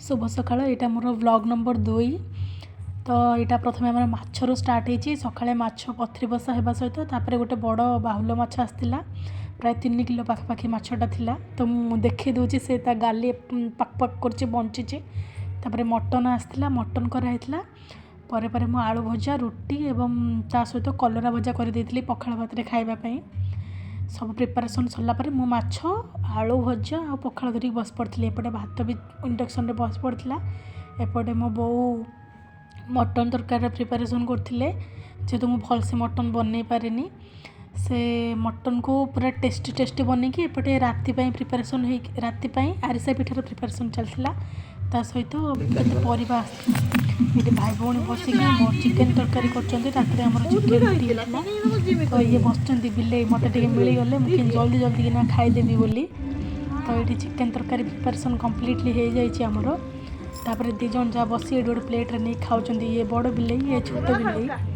शुभ सकाळ एटा मोर vlog number 2 तो यहाँ प्रथम आम मछर स्टार्ट होती सका माछ पथरी बसा होगा सहित तापर गोटे बड़ बाहुल माछ आसाला प्राय 3 किलो पाखापाखि मछटा थिला तो मु देखी दूची से गाली पक पक कर बंची तापर मटन आसाला मटन कराइला परे परे मु आलू भजा रुटी एवं ता सहित कलरा भजा कर देइथिली पखाळ भात खाइबापी सब प्रिपारेसन सरला मु माछ आलू भजा आ पखाळ धरिक बस पड़ी एपटे भात भी इंडक्शन रे बस पड़ा एपटे मो बो मटन तरकारी प्रिपारेसन करथिले जेहेतु मु भलसे मटन बनई पारेनी से मटन को पूरा टेस्टी टेस्टी बनईकी एपटे राति प्रिपारेसन हो राति आरिसा पिठार प्रिपारेसन चलता ता सहित परिबा ये भाई भौणी बसिक चिकेन तरकारी कर आमर चिकेन तो ये बस बिले मत मिल गले मुझे जल्दी जल्दी किना खाईदेवी बोली तो ये चिकेन तरकारी प्रिपारेसन कम्प्लीटली हो जामर तापर 2 जन जहाँ बसी गोटे प्लेट नहीं खाऊँ ये बड़ बिले ये छोट बिले